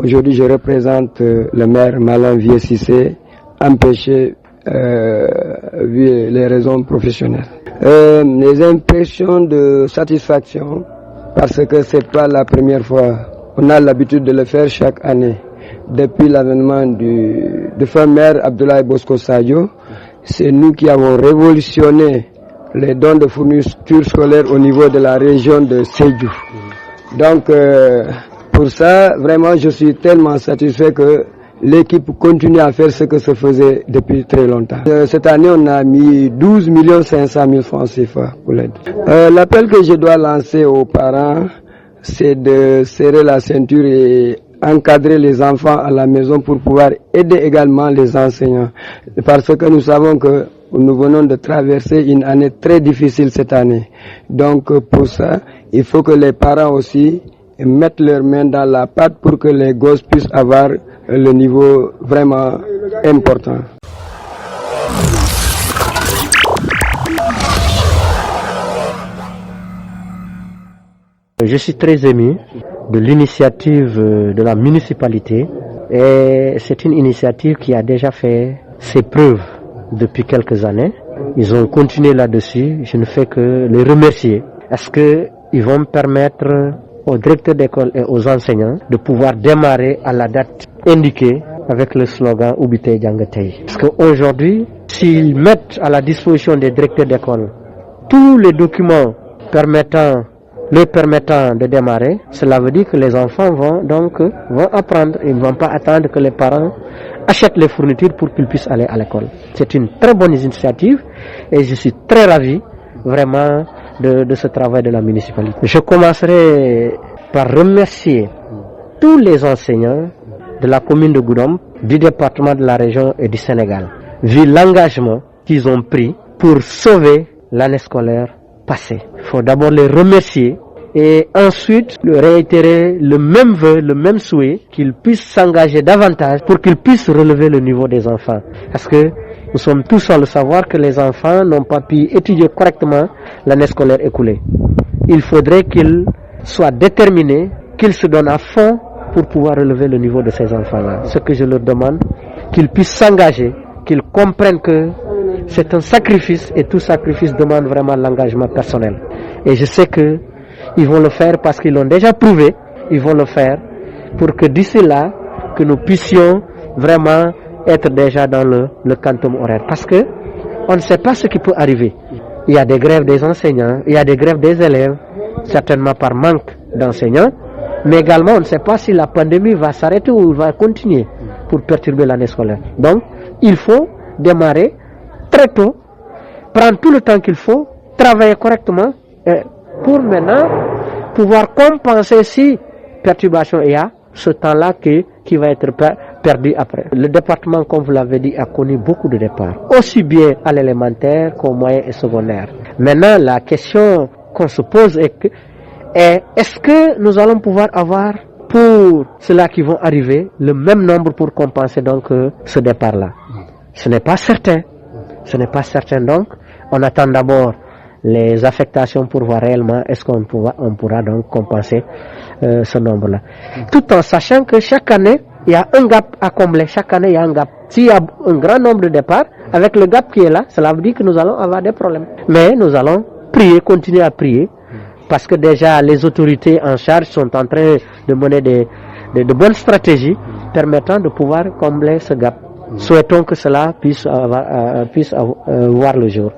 Aujourd'hui, je représente le maire Malang Vieux Cissé, empêché vu les raisons professionnelles. Les impressions de satisfaction, parce que c'est pas la première fois. On a l'habitude de le faire chaque année. Depuis l'avènement du défunt maire Abdoulaye Bosco Sadio, c'est nous qui avons révolutionné les dons de fournitures scolaires au niveau de la région de Sédhiou. Donc, pour ça, vraiment, je suis tellement satisfait que l'équipe continue à faire ce que se faisait depuis très longtemps. Cette année, on a mis 12 500 000 francs CFA pour l'aide. L'appel que je dois lancer aux parents, c'est de serrer la ceinture et encadrer les enfants à la maison pour pouvoir aider également les enseignants. Parce que nous savons que nous venons de traverser une année très difficile cette année. Donc pour ça, il faut que les parents aussi mettent leurs mains dans la pâte pour que les gosses puissent avoir le niveau vraiment important. Je suis très ému de l'initiative de la municipalité et c'est une initiative qui a déjà fait ses preuves depuis quelques années. Ils ont continué là-dessus, je ne fais que les remercier. Est-ce qu'ils vont permettre aux directeurs d'école et aux enseignants de pouvoir démarrer à la date indiquée avec le slogan Ubite Djangatei. Parce qu'aujourd'hui, s'ils mettent à la disposition des directeurs d'école tous les documents leur permettant de démarrer, cela veut dire que les enfants vont apprendre. Ils ne vont pas attendre que les parents achètent les fournitures pour qu'ils puissent aller à l'école. C'est une très bonne initiative et je suis très ravi vraiment de ce travail de la municipalité. Je commencerai par remercier tous les enseignants de la commune de Goudomp, du département de la région et du Sénégal, vu l'engagement qu'ils ont pris pour sauver l'année scolaire passée. Il faut d'abord les remercier et ensuite réitérer le même vœu, le même souhait, qu'ils puissent s'engager davantage pour qu'ils puissent relever le niveau des enfants. Parce que nous sommes tous sans le savoir que les enfants n'ont pas pu étudier correctement l'année scolaire écoulée. Il faudrait qu'ils soient déterminés, qu'ils se donnent à fond pour pouvoir relever le niveau de ces enfants-là. Ce que je leur demande, qu'ils puissent s'engager, qu'ils comprennent que c'est un sacrifice et tout sacrifice demande vraiment l'engagement personnel. Et je sais que ils vont le faire parce qu'ils l'ont déjà prouvé, ils vont le faire pour que d'ici là, que nous puissions vraiment être déjà dans le quantum horaire. Parce que on ne sait pas ce qui peut arriver. Il y a des grèves des enseignants, il y a des grèves des élèves, certainement par manque d'enseignants, mais également on ne sait pas si la pandémie va s'arrêter ou va continuer pour perturber l'année scolaire. Donc, il faut démarrer très tôt, prendre tout le temps qu'il faut, travailler correctement pour maintenant pouvoir compenser si perturbation il y a, ce temps-là qui va être perdu après. Le département, comme vous l'avez dit, a connu beaucoup de départs, aussi bien à l'élémentaire qu'au moyen et secondaire. Maintenant, la question qu'on se pose est est-ce que nous allons pouvoir avoir pour ceux-là qui vont arriver le même nombre pour compenser donc ce départ-là? Ce n'est pas certain. Ce n'est pas certain donc. On attend d'abord les affectations pour voir réellement est-ce qu'on pourra donc compenser ce nombre-là. Tout en sachant que chaque année, il y a un gap à combler. Chaque année, il y a un gap. S'il y a un grand nombre de départs, avec le gap qui est là, cela veut dire que nous allons avoir des problèmes. Mais nous allons prier, continuer à prier, parce que déjà les autorités en charge sont en train de mener de bonnes stratégies permettant de pouvoir combler ce gap. Souhaitons que cela puisse voir le jour.